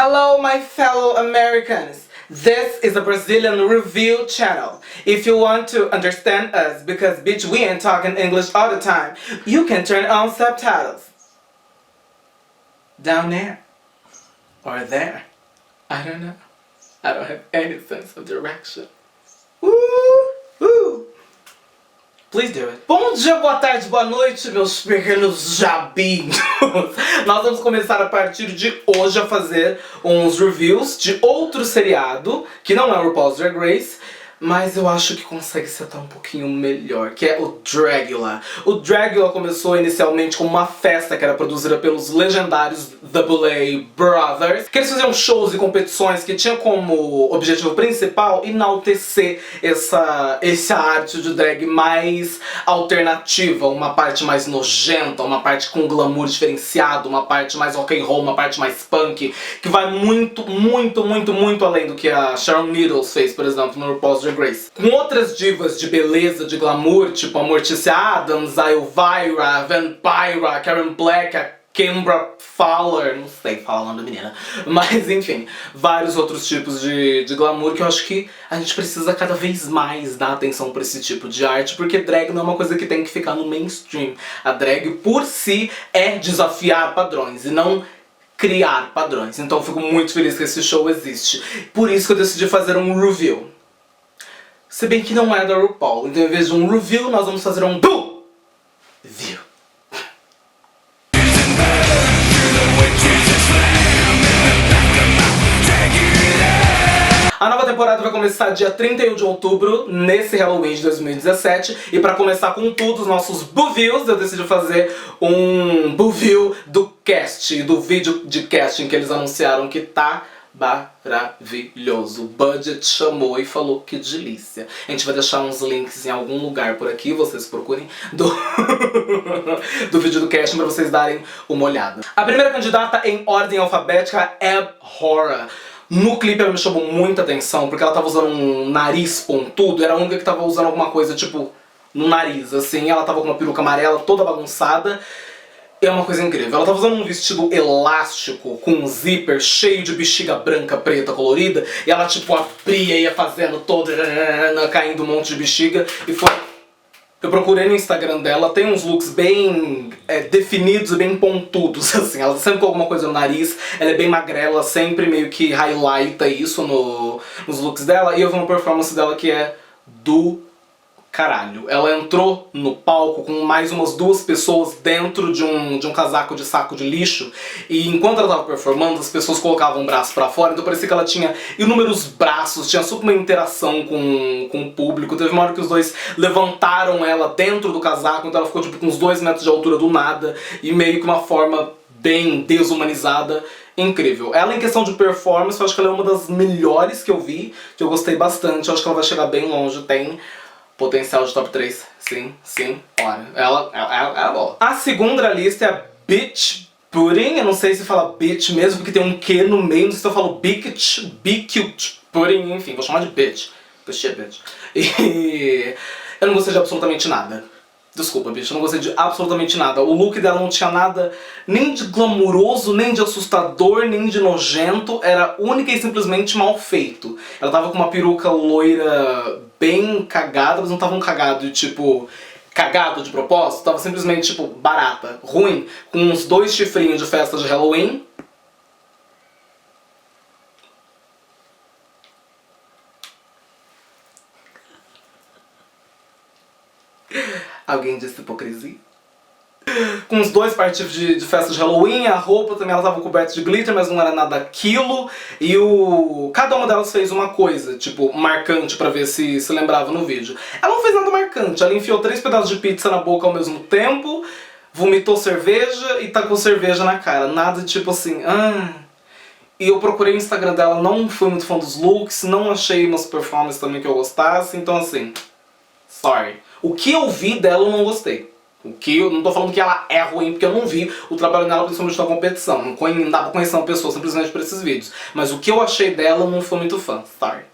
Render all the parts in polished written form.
Hello my fellow Americans! This is a Brazilian review channel. If you want to understand us, because bitch we ain't talking English all the time, you can turn on subtitles. Down there. Or there. I don't know. I don't have any sense of direction. Woo! Please do it. Bom dia, boa tarde, boa noite, meus pequenos jabinhos. Nós vamos começar a partir de hoje a fazer uns reviews de outro seriado, que não é o RuPaul's Drag Race, mas eu acho que consegue ser até um pouquinho melhor, que é o Dragula. O Dragula começou inicialmente como uma festa que era produzida pelos legendários The Boulet Brothers, que eles faziam shows e competições que tinham como objetivo principal enaltecer essa arte de drag mais alternativa, uma parte mais nojenta, uma parte com glamour diferenciado, uma parte mais rock and roll, uma parte mais punk, que vai muito além do que a Sharon Needles fez, por exemplo, no RuPaul's Drag Race. Com outras divas de beleza, de glamour, tipo a Morticia Addams, a Elvira, a Vampira, a Karen Black, a Kimbra Fowler, não sei falar o nome da menina, mas enfim, vários outros tipos de glamour que eu acho que a gente precisa cada vez mais dar atenção pra esse tipo de arte, porque drag não é uma coisa que tem que ficar no mainstream. A drag por si é desafiar padrões e não criar padrões, então eu fico muito feliz que esse show existe. Por isso que eu decidi fazer um review. Se bem que não é da RuPaul, então em vez de um review, nós vamos fazer um view. A nova temporada vai começar dia 31 de outubro, nesse Halloween de 2017. E pra começar com tudo, os nossos Boo-Views, eu decidi fazer um Boo-View do cast, do vídeo de casting que eles anunciaram que tá maravilhoso. O Budget chamou e falou que delícia. A gente vai deixar uns links em algum lugar por aqui, vocês procurem, do vídeo do casting pra vocês darem uma olhada. A primeira candidata em ordem alfabética é Abhora. No clipe ela me chamou muita atenção, porque ela tava usando um nariz pontudo, era a única que tava usando alguma coisa tipo no nariz, assim, ela tava com uma peruca amarela toda bagunçada. É uma coisa incrível. Ela tava usando um vestido elástico, com um zíper cheio de bexiga branca, preta, colorida, e ela tipo abria e ia fazendo todo, caindo um monte de bexiga, e foi... Eu procurei no Instagram dela, tem uns looks bem definidos e bem pontudos, assim. Ela tá sempre com alguma coisa no nariz, ela é bem magrela, sempre meio que highlighta isso nos looks dela. E eu vi uma performance dela que é do caralho. Ela entrou no palco com mais umas 2 pessoas dentro de um casaco de saco de lixo, e enquanto ela tava performando, as pessoas colocavam o braço pra fora, então parecia que ela tinha inúmeros braços, tinha super uma interação com o público. Teve uma hora que os dois levantaram ela dentro do casaco, então ela ficou tipo com uns 2 metros de altura do nada, e meio que uma forma bem desumanizada. Incrível. Ela, em questão de performance, eu acho que ela é uma das melhores que eu vi, que eu gostei bastante. Eu acho que ela vai chegar bem longe, tem potencial de top 3, sim, olha, ela é boa. A segunda da lista é a Bitch Pudding, eu não sei se fala bitch mesmo, porque tem um Q no meio, não sei se eu falo Cute Pudding, enfim, vou chamar de bitch, porque é bitch. E eu não gostei de absolutamente nada. Desculpa, bicho, eu não gostei de absolutamente nada. O look dela não tinha nada nem de glamuroso, nem de assustador, nem de nojento. Era única e simplesmente mal feito. Ela tava com uma peruca loira bem cagada, mas não tava um cagado tipo... cagado de propósito. Tava simplesmente tipo barata, ruim, com uns 2 chifrinhos de festa de Halloween. Alguém disse hipocrisia? Com uns 2 partidos de festa de Halloween, a roupa também ela tava coberta de glitter, mas não era nada aquilo. E cada uma delas fez uma coisa, tipo, marcante pra ver se lembrava no vídeo. Ela não fez nada marcante, ela enfiou 3 pedaços de pizza na boca ao mesmo tempo, vomitou cerveja e tacou cerveja na cara. Nada tipo assim, E eu procurei o Instagram dela, não fui muito fã dos looks, não achei umas performances também que eu gostasse, então assim, sorry. O que eu vi dela eu não gostei. Eu não tô falando que ela é ruim, porque eu não vi o trabalho dela principalmente na competição. Não dá pra conhecer uma pessoa simplesmente por esses vídeos. Mas o que eu achei dela eu não fui muito fã. Sorry.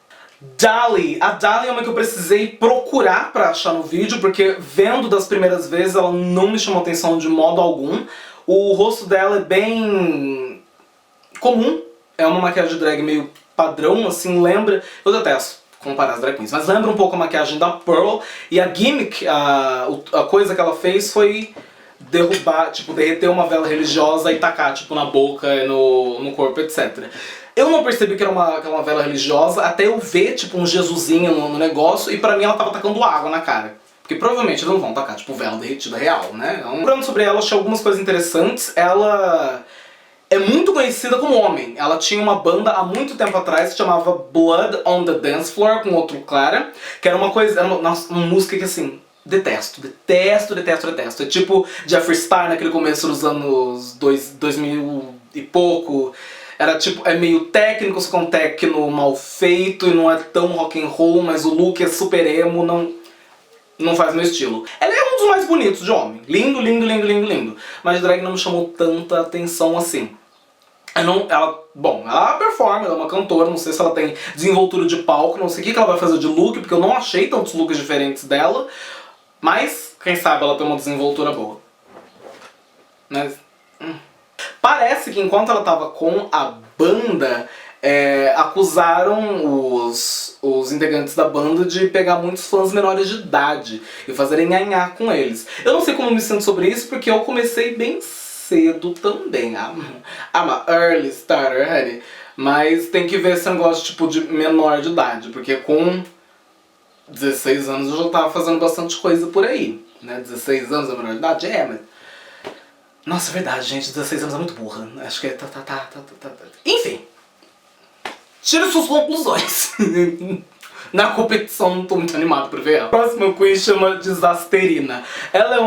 Dali. A Dali é uma que eu precisei procurar pra achar no vídeo, porque vendo das primeiras vezes ela não me chamou atenção de modo algum. O rosto dela é bem comum. é uma maquiagem de drag meio padrão, assim, lembra... Eu detesto comparar as drag queens, mas lembra um pouco a maquiagem da Pearl, e a gimmick, a coisa que ela fez foi derrubar, tipo, derreter uma vela religiosa e tacar, tipo, na boca, no corpo, etc. Eu não percebi que era uma vela religiosa até eu ver, tipo, um Jesusinho no negócio, e pra mim ela tava tacando água na cara. Porque provavelmente eles não vão tacar, tipo, vela derretida real, né? Então, lembrando sobre ela, achei algumas coisas interessantes. Ela é muito conhecida como homem. Ela tinha uma banda há muito tempo atrás que chamava Blood on the Dance Floor, com outro cara, que era uma coisa, era uma música que, assim, detesto. É tipo Jeffree Star naquele começo dos anos 2000 e pouco. Era tipo, é meio técnico, só com um techno mal feito e não é tão rock and roll, mas o look é super emo, não faz meu estilo. Ela é um dos mais bonitos de homem. Lindo, lindo, lindo, lindo, lindo. Mas drag não me chamou tanta atenção assim. Ela performa, ela é uma cantora, não sei se ela tem desenvoltura de palco, não sei o que ela vai fazer de look, porque eu não achei tantos looks diferentes dela. Mas, quem sabe ela tem uma desenvoltura boa. Mas... Parece que enquanto ela tava com a banda, acusaram os integrantes da banda de pegar muitos fãs menores de idade e fazerem nhanhá com eles. Eu não sei como me sinto sobre isso, porque eu comecei bem cedo também. I'm a early starter, honey. Mas tem que ver esse negócio tipo de menor de idade, porque com 16 anos eu já tava fazendo bastante coisa por aí, né? 16 anos é menor de idade? Mas... Nossa, é verdade, gente, 16 anos é muito burra. Acho que é... Enfim. Tire suas conclusões. Na competição não tô muito animado pra ver ela. A próxima queen chama Disasterina. Ela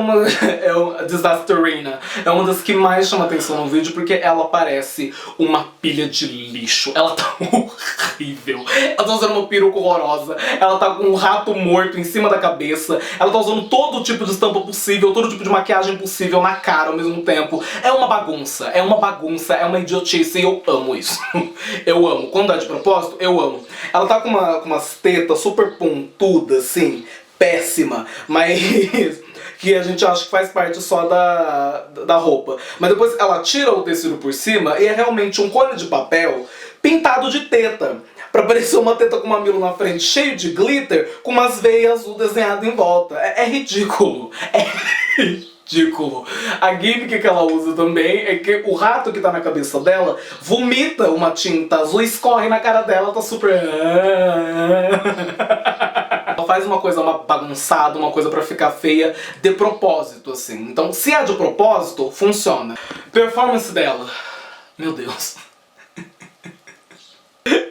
Disasterina. É uma das que mais chama atenção no vídeo porque ela parece uma pilha de lixo. Ela tá horrível. Ela tá usando uma peruca horrorosa. Ela tá com um rato morto em cima da cabeça. Ela tá usando todo tipo de estampa possível, todo tipo de maquiagem possível na cara ao mesmo tempo. É uma bagunça, é uma idiotice e eu amo isso. Eu amo. Quando é de propósito, eu amo. Ela tá com umas tetas super pontudas, assim, péssima, mas que a gente acha que faz parte só da roupa. Mas depois ela tira o tecido por cima e é realmente um cone de papel pintado de teta. Pra parecer uma teta com mamilo na frente cheio de glitter, com umas veias azul desenhadas em volta. É ridículo. É ridículo. A gimmick que ela usa também é que o rato que tá na cabeça dela vomita uma tinta azul e escorre na cara dela, tá super... Ela faz uma coisa bagunçada, uma coisa pra ficar feia de propósito, assim. Então, se é de propósito, funciona. Performance dela. Meu Deus.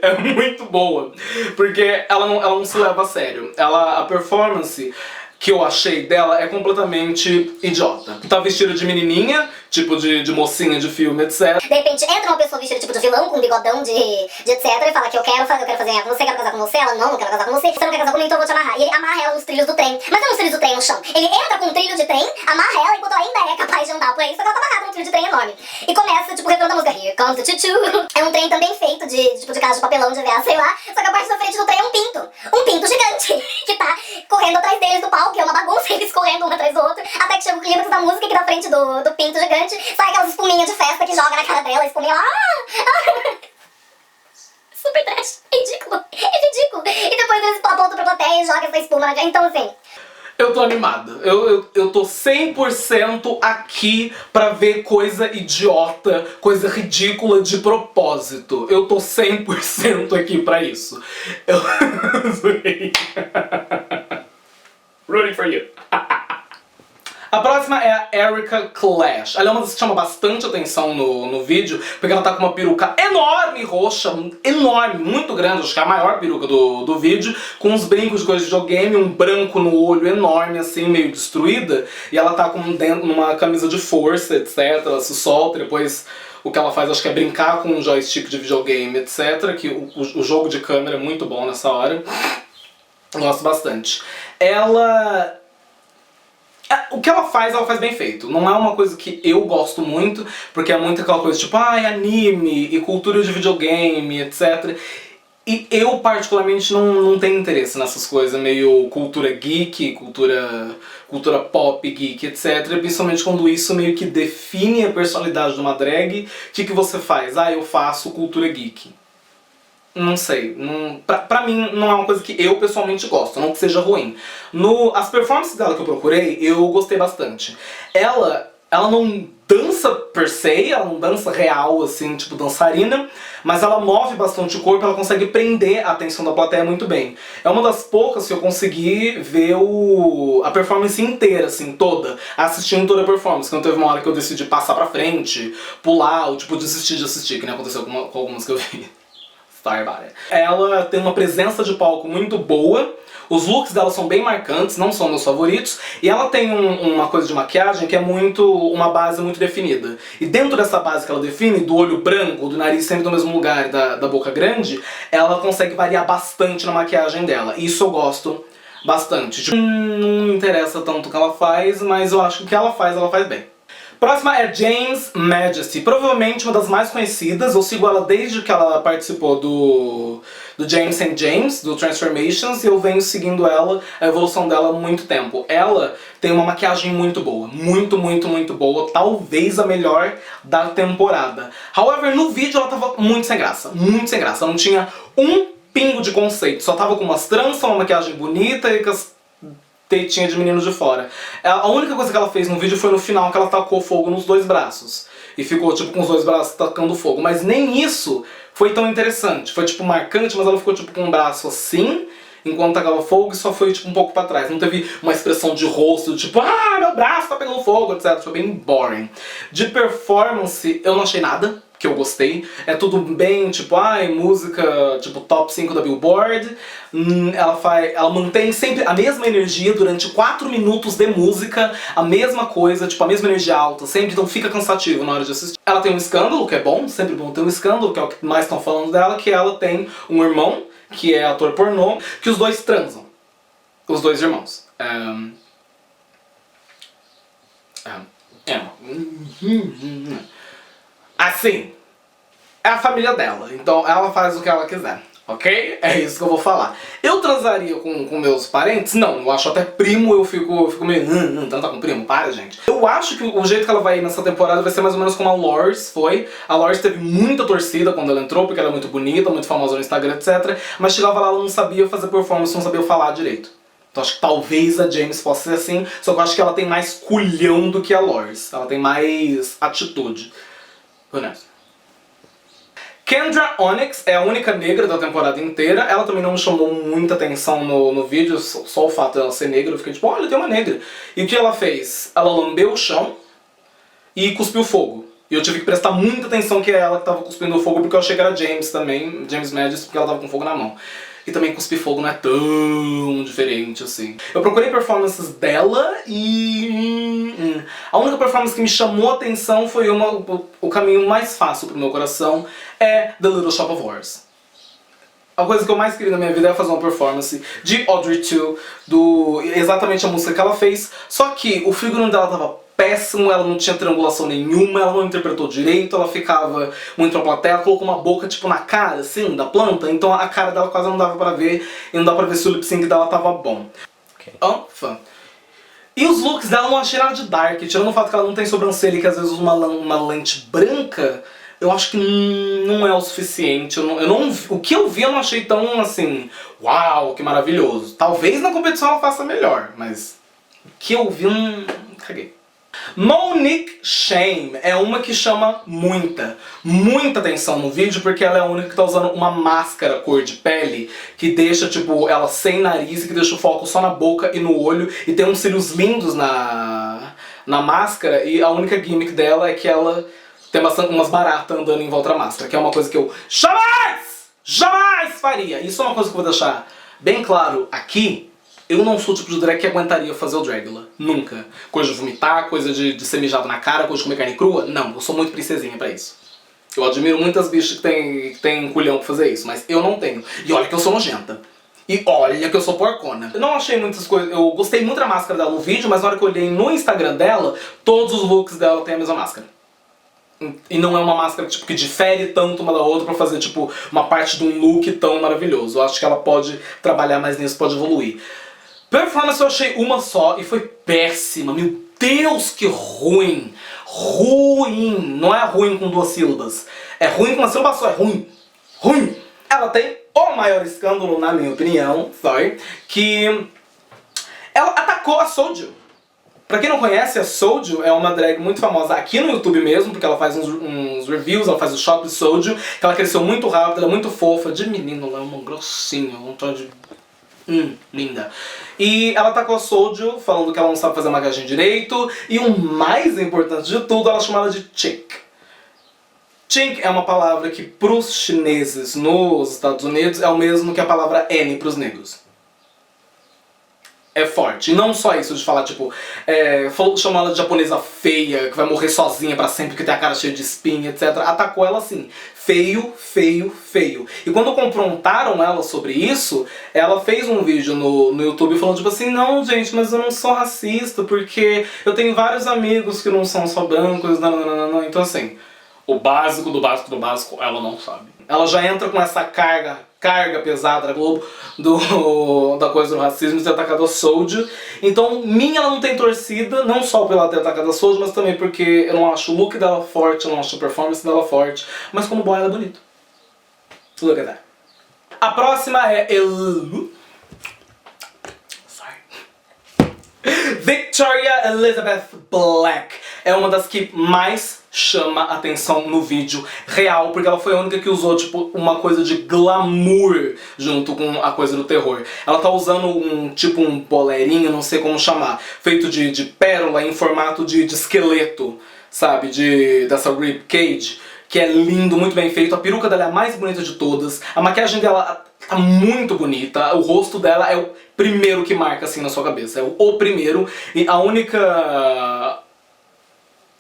É muito boa, porque ela não se leva a sério. A performance que eu achei dela é completamente idiota. Tá vestida de menininha, tipo de mocinha de filme, etc. De repente entra uma pessoa vestida tipo de vilão, com um bigodão de etc. E fala que eu quero fazer com você, quero casar com você. Ela, não quero casar com você. Você não quer casar comigo, então eu vou te amarrar. E ele amarra ela nos trilhos do trem. Mas não nos trilhos do trem no chão. Ele entra com um trilho de trem, amarra ela enquanto ela ainda é capaz de andar por aí. Só que ela tá amarrada num trilho de trem enorme. E começa, tipo, o refrão da música Here Comes the Choo-Choo. É um trem também feito de casa de papelão, de VA, sei lá. Só que a parte da frente do trem é um pinto. Um pinto gigante que tá correndo atrás deles do palco, que é uma bagunça, eles correndo um atrás do outro. Até que chega o clímax da música, que na frente do pinto gigante sai aquelas espuminhas de festa que joga na cara dela, espuminha lá. Super trash. É ridículo. E depois eles apontam pra plateia e jogam essa espuma na cara. Então, assim... Eu tô animada. Eu tô 100% aqui pra ver coisa idiota, coisa ridícula de propósito. Eu tô 100% aqui pra isso. Eu... Rooting for you. A próxima é a Erica Clash. Ela é uma das que chama bastante atenção no vídeo, porque ela tá com uma peruca enorme, roxa, enorme, muito grande, acho que é a maior peruca do vídeo, com uns brincos de coisa de videogame, um branco no olho enorme, assim, meio destruída, e ela tá com dentro numa camisa de força, etc, ela se solta, e depois o que ela faz acho que é brincar com um joystick de videogame, etc, que o jogo de câmera é muito bom nessa hora. Eu gosto bastante. O que ela faz bem feito. Não é uma coisa que eu gosto muito, porque é muito aquela coisa tipo, anime e cultura de videogame, etc. E eu, particularmente, não tenho interesse nessas coisas, meio cultura geek, cultura pop, geek, etc. Principalmente quando isso meio que define a personalidade de uma drag. O que você faz? Ah, eu faço cultura geek. Não sei, pra mim não é uma coisa que eu pessoalmente gosto, não que seja ruim. As performances dela que eu procurei, eu gostei bastante. Ela não dança per se, ela não dança real, assim, tipo dançarina, mas ela move bastante o corpo, ela consegue prender a atenção da plateia muito bem. É uma das poucas que eu consegui ver a performance inteira, assim, toda, assistindo toda a performance. Então teve uma hora que eu decidi passar pra frente, pular, ou tipo desistir de assistir, que nem aconteceu com algumas que eu vi. Sorry about it. Ela tem uma presença de palco muito boa, os looks dela são bem marcantes, não são meus favoritos, e ela tem uma coisa de maquiagem que é uma base muito definida. E dentro dessa base que ela define, do olho branco, do nariz sempre no mesmo lugar e da boca grande, ela consegue variar bastante na maquiagem dela. Isso eu gosto bastante. Tipo, não me interessa tanto o que ela faz, mas eu acho que o que ela faz bem. Próxima é James Majesty, provavelmente uma das mais conhecidas. Eu sigo ela desde que ela participou do James & James, do Transformations, e eu venho seguindo ela, a evolução dela há muito tempo. Ela tem uma maquiagem muito boa, muito boa, talvez a melhor da temporada. However, no vídeo ela tava muito sem graça, ela não tinha um pingo de conceito, só tava com umas tranças, uma maquiagem bonita e com as tetinha de menino de fora. A única coisa que ela fez no vídeo foi no final que ela tacou fogo nos dois braços. E ficou tipo com os dois braços tacando fogo. Mas nem isso foi tão interessante. Foi tipo marcante, mas ela ficou tipo com um braço assim, enquanto tacava fogo, e só foi tipo um pouco pra trás. Não teve uma expressão de rosto, tipo, ah, meu braço tá pegando fogo, etc. Foi bem boring. De performance, eu não achei nada que eu gostei. É tudo bem, tipo, música, tipo, top 5 da Billboard. Ela mantém sempre a mesma energia durante 4 minutos de música, a mesma coisa, tipo, a mesma energia alta, sempre, então fica cansativo na hora de assistir. Ela tem um escândalo, que é bom, sempre bom ter um escândalo, que é o que mais estão falando dela, que ela tem um irmão, que é ator pornô, que os dois transam. Os dois irmãos. Assim, é a família dela, então ela faz o que ela quiser, ok? É isso que eu vou falar. Eu transaria com meus parentes? Não, eu acho até primo, eu fico meio, transar com primo? Para, gente. Eu acho que o jeito que ela vai ir nessa temporada vai ser mais ou menos como a Lors foi. A Lors teve muita torcida quando ela entrou, porque ela é muito bonita, muito famosa no Instagram, etc. Mas chegava lá, ela não sabia fazer performance, não sabia falar direito. Então acho que talvez a James possa ser assim, só que eu acho que ela tem mais culhão do que a Lors. Ela tem mais atitude. Honesto. Kendra Onyx é a única negra da temporada inteira. Ela também não me chamou muita atenção no vídeo, só o fato dela ser negra. Eu fiquei tipo, olha, tem uma negra. E o que ela fez? Ela lambeu o chão e cuspiu fogo. E eu tive que prestar muita atenção que é ela que tava cuspindo fogo, porque eu achei que era James também, James Majesty, porque ela tava com fogo na mão. E também cuspir fogo não é tão diferente assim. Eu procurei performances dela e... a única performance que me chamou a atenção foi o caminho mais fácil pro meu coração, é The Little Shop of Horrors. A coisa que eu mais queria na minha vida é fazer uma performance de Audrey 2, exatamente a música que ela fez, só que o figurino dela tava péssimo, ela não tinha triangulação nenhuma, ela não interpretou direito, ela ficava muito pra plateia, ela colocou uma boca tipo na cara, assim, da planta, então a cara dela quase não dava pra ver, e não dá pra ver se o lip sync dela tava bom. Fã. E os looks dela eu não achei nada de dark, tirando o fato que ela não tem sobrancelha e que às vezes usa uma lente branca, eu acho que não é o suficiente. O que eu vi eu não achei tão assim, uau, que maravilhoso. Talvez na competição ela faça melhor, mas o que eu vi caguei. Monique Shame é uma que chama muita atenção no vídeo, porque ela é a única que tá usando uma máscara cor de pele que deixa tipo ela sem nariz e que deixa o foco só na boca e no olho, e tem uns cílios lindos na máscara, e a única gimmick dela é que ela tem umas baratas andando em volta da máscara, que é uma coisa que eu jamais faria. Isso é uma coisa que eu vou deixar bem claro aqui. Eu não sou o tipo de drag que aguentaria fazer o Dragula. Nunca. Coisa de vomitar, coisa de ser mijado na cara, coisa de comer carne crua. Não, eu sou muito princesinha pra isso. Eu admiro muitas bichas que tem culhão pra fazer isso, mas eu não tenho. E olha que eu sou nojenta. E olha que eu sou porcona. Eu não achei muitas coisas... Eu gostei muito da máscara dela no vídeo, mas na hora que eu olhei no Instagram dela, todos os looks dela têm a mesma máscara. E não é uma máscara tipo, que difere tanto uma da outra pra fazer tipo, uma parte de um look tão maravilhoso. Eu acho que ela pode trabalhar mais nisso, pode evoluir. Performance eu achei uma só e foi péssima. Meu Deus, que ruim. Ruim. Não é ruim com 2 sílabas. É ruim com uma sílaba só, é ruim. Ruim. Ela tem o maior escândalo, na minha opinião, que ela atacou a Soju. Pra quem não conhece, a Soju é uma drag muito famosa aqui no YouTube mesmo, porque ela faz uns reviews, ela faz o shop de Soju, que ela cresceu muito rápido, ela é muito fofa, de menino, ela é uma grossinha, vontade de... linda. E ela atacou a Soju, falando que ela não sabe fazer maquiagem direito, e o mais importante de tudo, ela chama ela de chink. Chink é uma palavra que pros chineses nos Estados Unidos é o mesmo que a palavra N pros negros. É forte. E não só isso de falar, tipo, chamar ela de japonesa feia, que vai morrer sozinha pra sempre, que tem a cara cheia de espinha, etc. Atacou ela assim. Feio, feio, feio. E quando confrontaram ela sobre isso, ela fez um vídeo no YouTube falando tipo assim, não gente, mas eu não sou racista, porque eu tenho vários amigos que não são só brancos, não. Então assim, o básico do básico do básico, ela não sabe. Ela já entra com essa carga pesada da Globo da coisa do racismo de ter atacado a Soju. Então, ela não tem torcida, não só pela ter atacado a Soju, mas também porque eu não acho o look dela forte, eu não acho a performance dela forte, mas como boy ela é bonita. Look at that. A próxima é Victoria Elizabeth Black. É uma das que mais chama atenção no vídeo real, porque ela foi a única que usou tipo uma coisa de glamour junto com a coisa do terror. Ela tá usando um bolerinho, não sei como chamar, feito de pérola em formato de esqueleto, sabe, dessa rib cage, que é lindo, muito bem feito. A peruca dela é a mais bonita de todas, a maquiagem dela tá muito bonita, o rosto dela é o primeiro que marca assim na sua cabeça, é o primeiro, e a única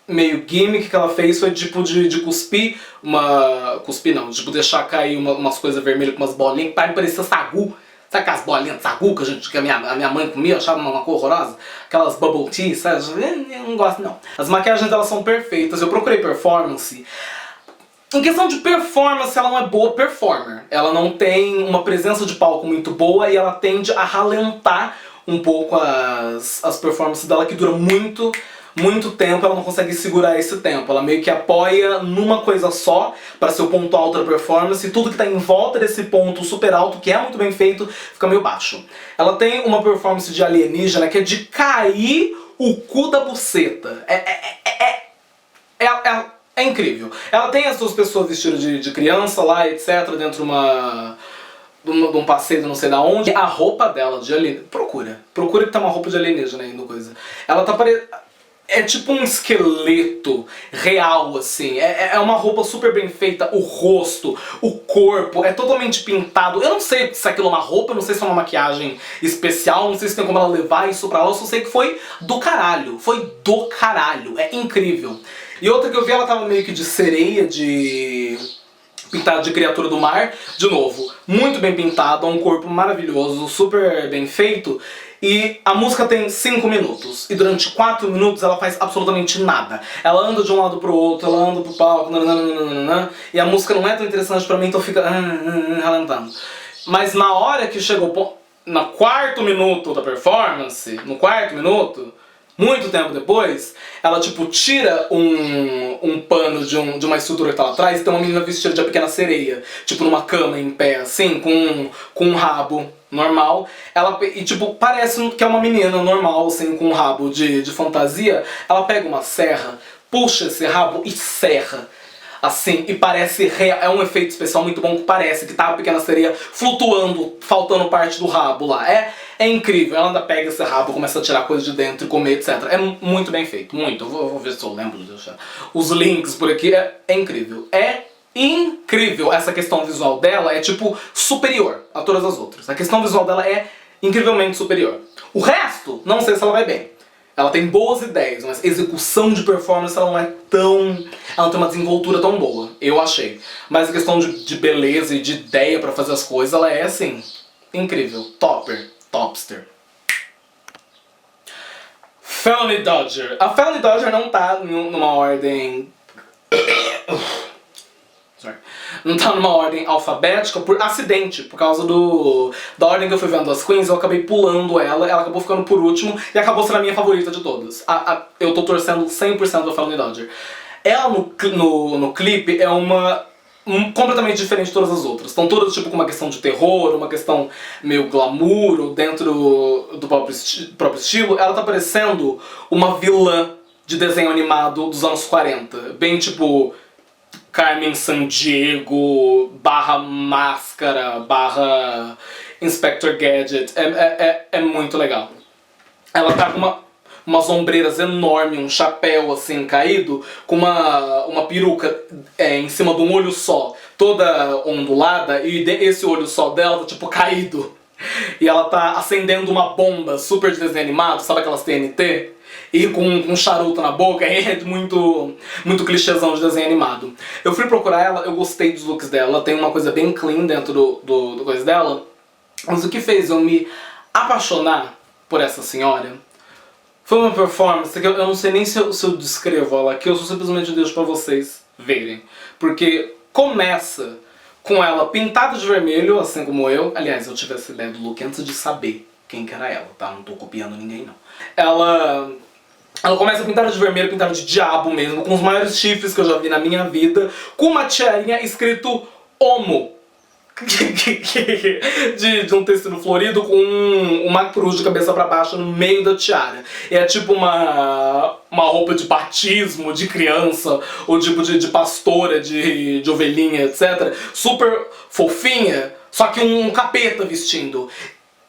meio gimmick que ela fez foi tipo de cuspir cuspir não, tipo deixar cair umas coisas vermelhas com umas bolinhas, para parecer sagu. Sabe aquelas bolinhas de sagu que a minha mãe comia, eu achava uma cor horrorosa? Aquelas bubble tea, sabe? Eu não gosto não. As maquiagens delas são perfeitas, eu procurei performance. Em questão de performance, ela não é boa performer. Ela não tem uma presença de palco muito boa e ela tende a ralentar um pouco as performances dela, que duram muito tempo, ela não consegue segurar esse tempo. Ela meio que apoia numa coisa só para ser o ponto alto da performance, e tudo que tá em volta desse ponto super alto, que é muito bem feito, fica meio baixo. Ela tem uma performance de alienígena que é de cair o cu da buceta. É incrível. Ela tem as duas pessoas vestidas de criança lá, etc, dentro de um passeio não sei da onde. A roupa dela de alienígena... Procura que tá uma roupa de alienígena aí no coisa. Ela tá é tipo um esqueleto real, assim. É uma roupa super bem feita, o rosto, o corpo, é totalmente pintado. Eu não sei se aquilo é uma roupa, eu não sei se é uma maquiagem especial, não sei se tem como ela levar isso pra lá, eu só sei que foi do caralho. Foi do caralho, é incrível. E outra que eu vi, ela tava meio que de sereia, pintada de criatura do mar. De novo, muito bem pintada, um corpo maravilhoso, super bem feito. E a música tem 5 minutos, e durante 4 minutos ela faz absolutamente nada. Ela anda de um lado pro outro, ela anda pro palco, e a música não é tão interessante pra mim, então fica ralentando. Mas na hora que chegou no 4º minuto da performance, muito tempo depois, ela tipo tira um pano de uma estrutura que tá lá atrás e tem uma menina vestida de A Pequena Sereia, tipo numa cama em pé, assim, com um rabo normal. E tipo, parece que é uma menina normal, assim, com um rabo de fantasia. Ela pega uma serra, puxa esse rabo e serra. Assim, e parece real, é um efeito especial muito bom, que parece que tá a Pequena Sereia flutuando, faltando parte do rabo lá. É incrível, ela ainda pega esse rabo, começa a tirar coisas de dentro e comer, etc. É muito bem feito, muito. Eu vou ver se eu lembro de deixar os links por aqui. É incrível. É incrível. Essa questão visual dela é tipo superior a todas as outras. A questão visual dela é incrivelmente superior. O resto, não sei se ela vai bem. Ela tem boas ideias, mas execução de performance ela não é tão... Ela não tem uma desenvoltura tão boa, eu achei. Mas a questão de beleza e de ideia pra fazer as coisas, ela é assim, incrível. Topster. Felony Dodger. A Felony Dodger não tá numa ordem não tá numa ordem alfabética por acidente, por causa da ordem que eu fui vendo as queens, eu acabei pulando ela acabou ficando por último e acabou sendo a minha favorita de todas. Eu tô torcendo 100% pra Felony Dodger. Ela no clipe é completamente diferente de todas as outras. Estão todas tipo com uma questão de terror, uma questão meio glamour, ou dentro do próprio estilo. Ela tá parecendo uma vilã de desenho animado dos anos 40. Bem tipo Carmen Sandiego, / Máscara, / Inspector Gadget. É muito legal. Ela tá com umas ombreiras enormes, um chapéu assim caído, com uma peruca em cima de um olho só, toda ondulada, e esse olho só dela tá tipo caído. E ela tá acendendo uma bomba super de desenho animado, sabe aquelas TNT? E com um charuto na boca, é muito clichêzão de desenho animado. Eu fui procurar ela, eu gostei dos looks dela, tem uma coisa bem clean dentro do coisa dela. Mas o que fez eu me apaixonar por essa senhora foi uma performance que eu não sei nem se eu descrevo ela aqui, eu só simplesmente deixo pra vocês verem. Porque começa com ela pintada de vermelho, assim como eu. Aliás, eu tive essa ideia do look antes de saber quem que era ela, tá? Não tô copiando ninguém, não. Ela começa pintada de vermelho, pintada de diabo mesmo, com os maiores chifres que eu já vi na minha vida, com uma tiarinha escrito Homo. de um tecido florido com uma cruz de cabeça pra baixo no meio da tiara. E é tipo uma roupa de batismo de criança, ou tipo de pastora, de ovelhinha, etc. Super fofinha, só que um capeta vestindo.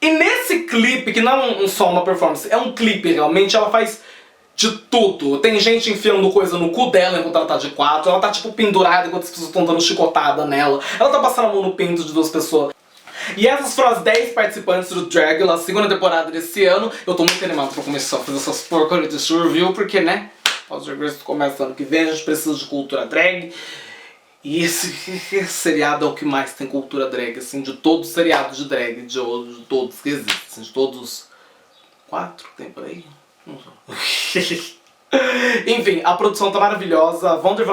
E nesse clipe, que não é só uma performance, é um clipe realmente, ela faz de tudo. Tem gente enfiando coisa no cu dela enquanto ela tá de quatro, ela tá tipo pendurada enquanto as pessoas estão dando chicotada nela, ela tá passando a mão no pinto de 2 pessoas. E essas foram as 10 participantes do Dragula, a segunda temporada desse ano. Eu tô muito animado pra começar a fazer essas porcarias desse review, porque né, o Drag Race começa ano que vem, a gente precisa de cultura drag. E esse seriado é o que mais tem cultura drag, assim, de todos os seriados de drag, de todos que existem, assim, de todos 4 que tem por aí. Enfim, a produção tá maravilhosa. A Vander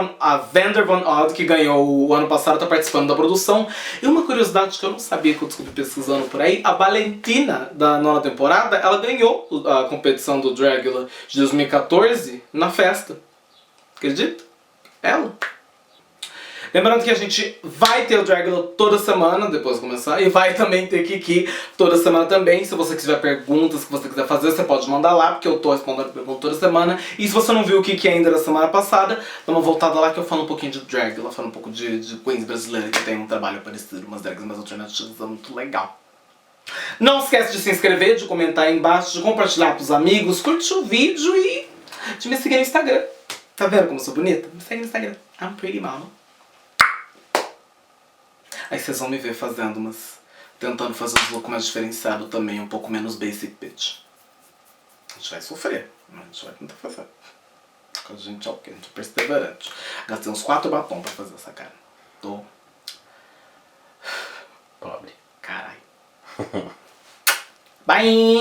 Van Odd, que ganhou o ano passado, tá participando da produção. E uma curiosidade que eu não sabia, que eu descobri pesquisando por aí: a Valentina, da 9ª temporada, ela ganhou a competição do Dragula de 2014 na festa. Acredita? Ela. Lembrando que a gente vai ter o Dragula toda semana, depois de começar, e vai também ter Kiki toda semana também. Se você tiver perguntas que você quiser fazer, você pode mandar lá, porque eu tô respondendo perguntas toda semana. E se você não viu o Kiki ainda da semana passada, dá uma voltada lá que eu falo um pouquinho de Dragula, falo um pouco de queens brasileiras que tem um trabalho parecido, umas drags mais alternativas, é muito legal. Não esquece de se inscrever, de comentar aí embaixo, de compartilhar pros amigos, curtir o vídeo e de me seguir no Instagram. Tá vendo como eu sou bonita? Me segue no Instagram. I'm pretty mama. Aí vocês vão me ver fazendo tentando fazer uns looks mais diferenciados também, um pouco menos basic bitch. A gente vai sofrer, mas a gente vai tentar fazer. Porque a gente é o quê? A gente é perseverante. Gastei uns 4 batons pra fazer essa cara. Tô pobre. Caralho. Bye!